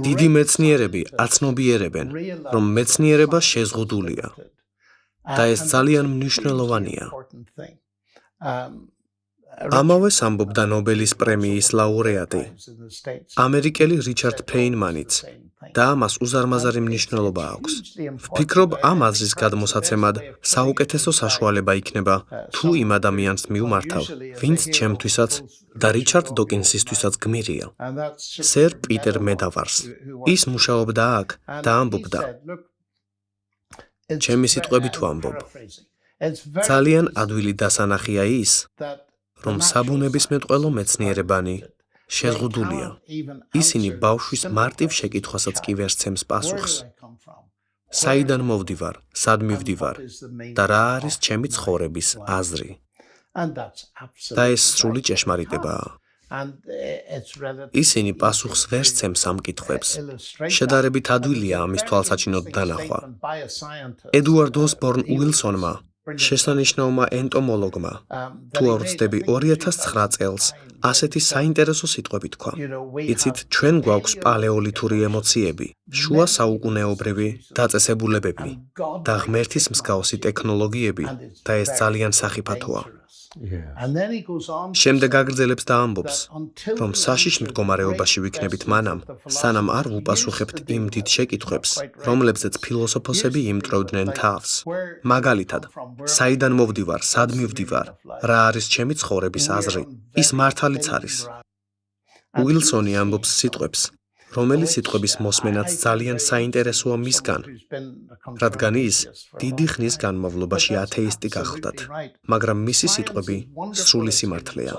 დიდი მეცნიერები აცნობიერებენ, რომ მეცნიერება შეზღუდულია და ეს ძალიან მნიშვნელოვანია. ამავეს ამბობდა ნობელის პრემიის ლაურეატი, ამერიკელი რიჩარდ ფეინმანიც და ამას უზარმაზარი მნიშვნელობა აქვს. ვფიქრობ, ამ აზრის გადმოსაცემად საუკეთესო საშუალება იქნება თუ იმ ადამიანს მივმართავ, ვინც ჩემთვისაც და რიჩარდ დოკინსისთვისაც გმირია, სერ პიტერ მედავარს. ის მუშაობდა აქ და ამბობდა, ჩემი სიტყვებით ვამბობ, ძალიან ადვილი დასანახია ის, რომ საბუნებისმეტყველო მეცნიერებანი შეზღუდულია. ისინი ბავშვის მარტივ შეკითხვასაც კი ვერ სცემს პასუხს. საიდან მოვდივარ, სად მივდივარ და რა არის ჩემი ცხოვრების აზრი. და ეს სრული ჭეშმარიტებაა. ისინი პასუხს ვერ სცემს ამ კითხვებს. შედარებით ადვილია ამის თვალსაჩინოდ დანახვა. ედუარდ ოსბორნ უილსონმა, შესანიშნავმა ენტომოლოგმა, თუ არ ვცდები 2009 წელს ასეთი საინტერესო სიტყვები თქვა. იცით, ჩვენ გვაქვს პალეოლითური ემოციები, შუა საუკუნეობრივი დაწესებულებები და ღმერთის მსგავსი ტექნოლოგიები და ეს ძალიან სახიფათოა. შემდეგ აგრძელებს და ამბობს, რომ საშიშ მდგომარეობაში ვიქნებით მანამ, სანამ არ ვუპასუხებთ იმ დიდ შეკითხვებს, რომლებზეც ფილოსოფოსები იმტვრევდნენ თავს. მაგალითად, საიდან მოვდივარ, სად მივდივარ, რა არის ჩემი ცხოვრების აზრი, ის მართალიც არის. უილსონი ამბობს სიტყვებს, რომელი სიტყვების მოსმენაც ძალიან საინტერესოა მისგან, რადგან ის დიდი ხნის განმავლობაში ათეისტი გახლდათ, მაგრამ მისი სიტყვები სრული სიმართლეა.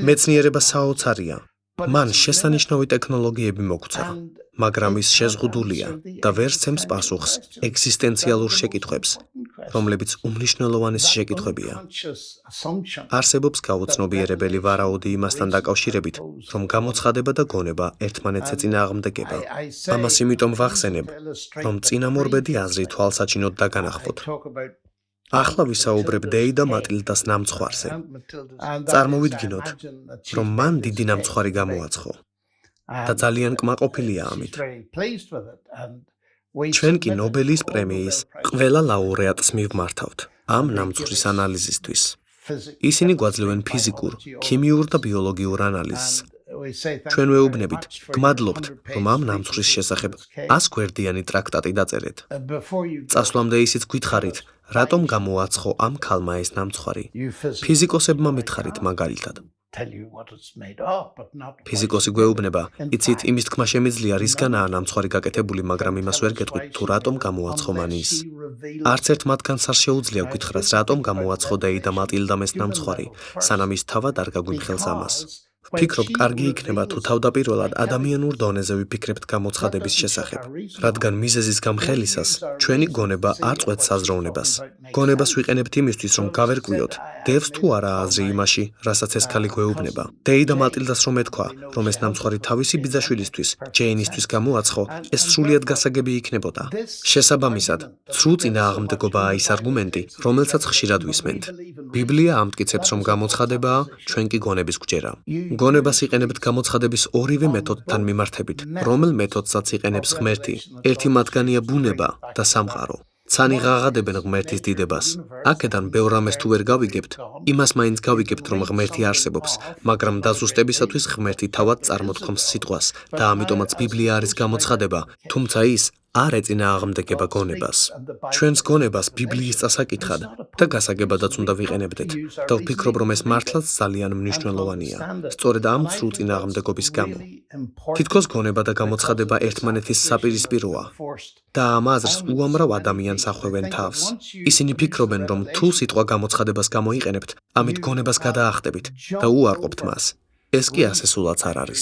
მეცნიერება საოცარია, მან შესანიშნავი ტექნოლოგიები მოგცა, მაგრამ ის შეზღუდულია და ვერ სცემს პასუხს ეგზისტენციალურ შეკითხვებს, რომლებიც უმნიშვნელოვანესი შეკითხვებია. არსებობს გაუცნობიერებელი ვარაუდი იმასთან დაკავშირებით, რომ გამოცხადება და გონება ერთმანეთს ეწინააღმდეგება. ამას იმიტომ ვახსენებ, რომ წინამორბედი აზრი თვალსაჩინოდ დაგანახოთ. ახლა ვისაუბრებ დეი და მატილდას ნამცხვარზე. წარმოვიდგინოთ, რომ მან დიდი ნამცხვარი გამოაცხო და ძალიან კმაყოფილია ამით. ჩვენ კი ნობელის პრემიის ყველა ლაურეატს მივმართავთ ამ ნამცხვრის ანალიზისთვის. ისინი გვაძლევენ ფიზიკურ, ქიმიურ და ბიოლოგიურ ანალიზს. ჩვენ ვეუბნებით, გმადლობთ, რომ ამ ნამცხვრის შესახებ 100 გვერდიანი ტრაქტატი დაწერეთ. წასვლამდე ისიც გითხარით, რატომ გამოაცხო ამ ქალმა ეს ნამცხვარი. ფიზიკოსებმა მითხარით მაგალითად. ფიზიკოსი გვეუბნება, იცით, იმის თქმა შემიძლია, რისგანაა ნამცხვარი გაკეთებული, მაგრამ იმას ვერ გეტყვით, თუ რატომ გამოაცხო მან ის. არც ერთ მათგანს არ შეუძლია გითხრას, რატომ გამოაცხო დეი და მატილდამ ეს ნამცხვარი, სანამ ის თავად არ გაგვიმხელს ამას. ვფიქრობ, კარგი იქნება თუ თავდაპირველად ადამიანურ დონეზე ვიფიქრებთ გამოცხადების შესახებ, რადგან მიზეზის გამხელისას ჩვენი გონება არ წყვეტს საზროვნებას. გონებას ვიყენებთ იმისთვის, რომ გავერკვიოთ, დევს თუ არა აზრი იმაში, რასაც ეს ქალი გვეუბნება. დეი და მატილდას რომ ეთქვა, რომ ეს ნამცხვარი თავისი ბიძაშვილისთვის, ჯეინისთვის გამოაცხო, ეს სრულიად გასაგები იქნებოდა. შესაბამისად, ცრუ წინააღმდეგობაა ის არგუმენტი, რომელსაც ხშირად ვისმენთ. ბიბლია ამტკიცებს, რომ გამოცხადებაა, ჩვენ კი გონების გვჯერა. გონებას იყენებთ გამოცხადების ორივე მეთოდთან მიმართებით, რომელ მეთოდსაც იყენებს ღმერთი. ერთი მათგანია ბუნება და სამყარო. ცანი ღაღადებენ ღმერთის დიდებას. აქედან ბევრ რამეს თუ ვერ გავიგებთ, იმას მაინც გავიგებთ, რომ ღმერთი არსებობს, მაგრამ დაზუსტებისათვის ღმერთი თავად წარმოთქვამს სიტყვას და ამიტომაც ბიბლია არის გამოცხადება, თუმცა ის არ ეწინააღმდეგება გონებას. ჩვენს გონებას ბიბლიის წასაკითხად და გასაგებადაც უნდა ვიყენებდეთ და ვფიქრობ, რომ ეს მართლაც ძალიან მნიშვნელოვანია, სწორედ ამ სრულ წინააღმდეგობის გამო. თითქოს გონება და გამოცხადება ერთმანეთის საპირისპიროა და ამ აზრს უამრავ ადამიანს ახვევენ თავს. ისინი ფიქრობენ, რომ თუ სიტყვა გამოცხადებას გამოიყენებთ, ამით გონებას გადაახტებით და უარყოფთ მას. ეს კი ასე სულაც არ არის.